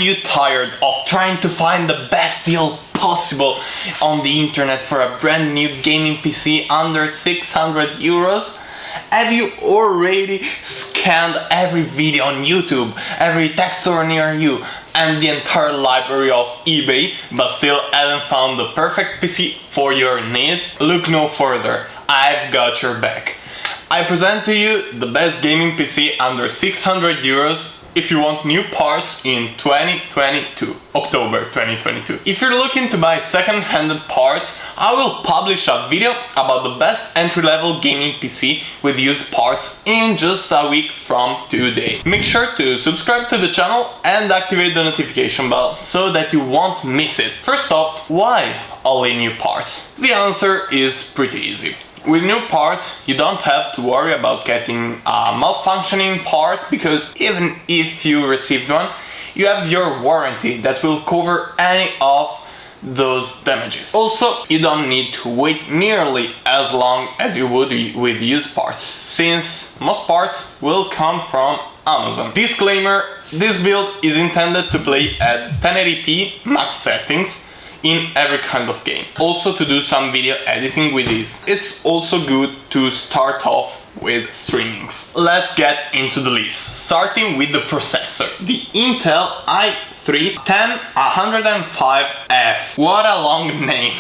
you tired of trying to find the best deal possible on the internet for a brand new gaming PC under 600 euros? Have you already scanned every video on YouTube, every tech store near you, and the entire library of eBay, but still haven't found the perfect PC for your needs? Look no further, I've got your back. I present to you the best gaming PC under 600 euros if you want new parts in 2022, October 2022. If you're looking to buy second-handed parts, I will publish a video about the best entry-level gaming PC with used parts in just a week from today. Make sure to subscribe to the channel and activate the notification bell so that you won't miss it. First off, why only new parts? The answer is pretty easy. With new parts, you don't have to worry about getting a malfunctioning part, because even if you received one, you have your warranty that will cover any of those damages. Also, you don't need to wait nearly as long as you would with used parts, since most parts will come from Amazon. Disclaimer: this build is intended to play at 1080p max settings in every kind of game. Also to do some video editing with this. It's also good to start off with streamings. Let's get into the list, starting with the processor. The Intel i3-10105F. What a long name.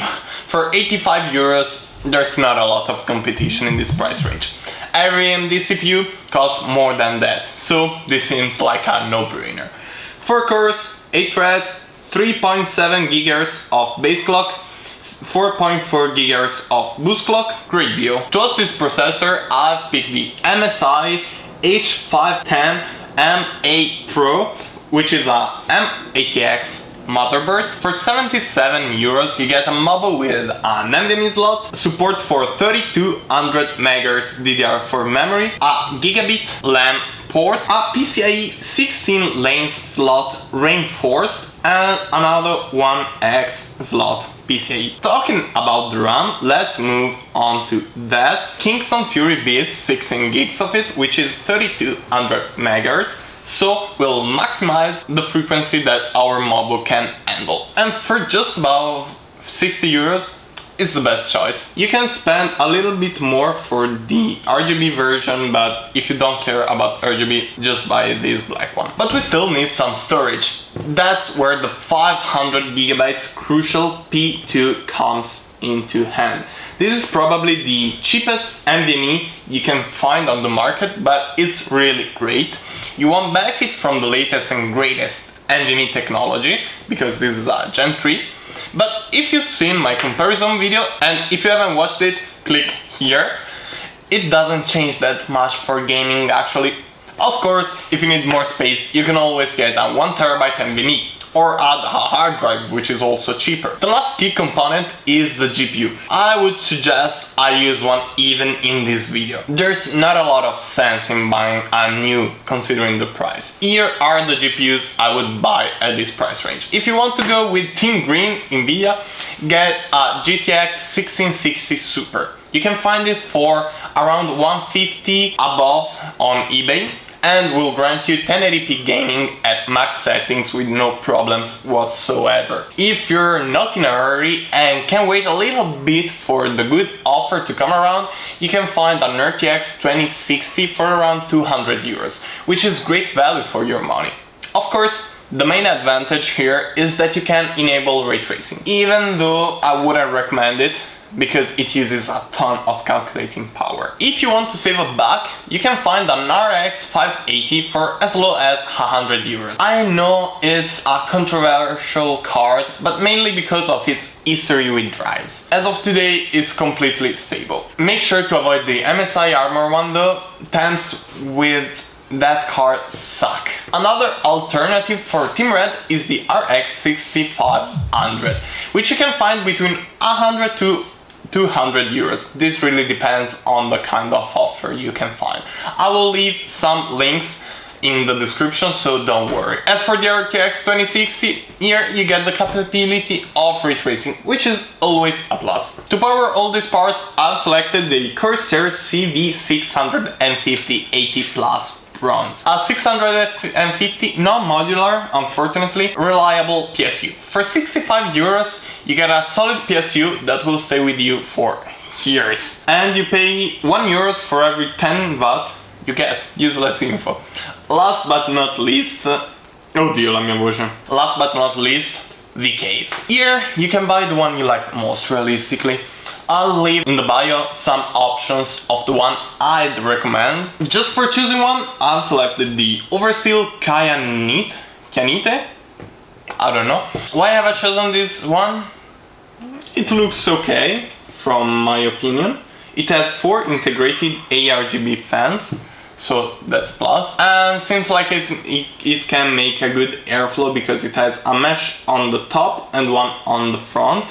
For 85 euros, there's not a lot of competition in this price range. Every AMD CPU costs more than that, so this seems like a no-brainer. 4 cores, 8 threads, 3.7 GHz of base clock, 4.4 GHz of boost clock, great deal. To host this processor, I've picked the MSI H510MA Pro, which is a M80X motherboard. For 77 euros, you get a mobile with an NVMe slot, support for 3200 MHz DDR4 memory, a gigabit LAN port, a PCIe 16 lanes slot reinforced, and another 1X slot PCIe. Talking about the RAM, let's move on to that. Kingston Fury Beast, 16 gigs of it, which is 3200 MHz. So we'll maximize the frequency that our mobile can handle. And for just about 60 euros, it's the best choice. You can spend a little bit more for the RGB version, but if you don't care about RGB, just buy this black one. But we still need some storage. That's where the 500 GB Crucial P2 comes into hand. This is probably the cheapest NVMe you can find on the market, but it's really great. You won't benefit from the latest and greatest NVMe technology, because this is a Gen 3. But if you've seen my comparison video, and if you haven't watched it, click here. It doesn't change that much for gaming actually. Of course, if you need more space, you can always get a 1TB NVMe or add a hard drive, which is also cheaper. The last key component is the GPU. I would suggest I use one even in this video. There's not a lot of sense in buying a new considering the price. Here are the GPUs I would buy at this price range. If you want to go with Team Green NVIDIA, get a GTX 1660 Super. You can find it for around 150 above on eBay, and will grant you 1080p gaming at max settings with no problems whatsoever. If you're not in a hurry and can wait a little bit for the good offer to come around, you can find an RTX 2060 for around 200 euros, which is great value for your money. Of course, the main advantage here is that you can enable ray tracing, even though I wouldn't recommend it, because it uses a ton of calculating power. If you want to save a buck, you can find an RX 580 for as low as 100 euros. I know it's a controversial card, but mainly because of its history with drives. As of today, it's completely stable. Make sure to avoid the MSI Armor one though, tens with that card suck. Another alternative for Team Red is the RX 6500, which you can find between 100 to 200 euros. This really depends on the kind of offer you can find. I will leave some links in the description, so don't worry. As for the RTX 2060, here you get the capability of ray tracing, which is always a plus. To power all these parts, I've selected the Corsair CV650 80 Plus bronze. A 650 non-modular, unfortunately, reliable PSU. For 65 euros, you get a solid PSU that will stay with you for years. And you pay 1 euros for every 10 watt you get. Useless info. Last but not least, oddio la mia voce. Last but not least, the case. Here you can buy the one you like most realistically. I'll leave in the bio some options of the one I'd recommend. Just for choosing one, I've selected the Oversteel Kyanite. I don't know. Why have I chosen this one? It looks okay, from my opinion. It has 4 integrated ARGB fans, so that's a plus. And seems like it can make a good airflow because it has a mesh on the top and one on the front,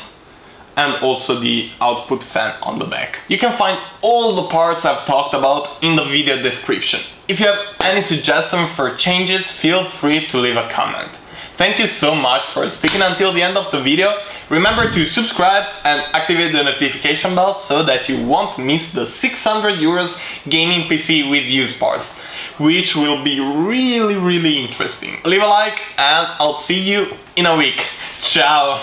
and also the output fan on the back. You can find all the parts I've talked about in the video description. If you have any suggestions for changes, feel free to leave a comment. Thank you so much for sticking until the end of the video. Remember to subscribe and activate the notification bell so that you won't miss the 600 euros gaming PC with used parts, which will be really interesting. Leave a like and I'll see you in a week. Ciao!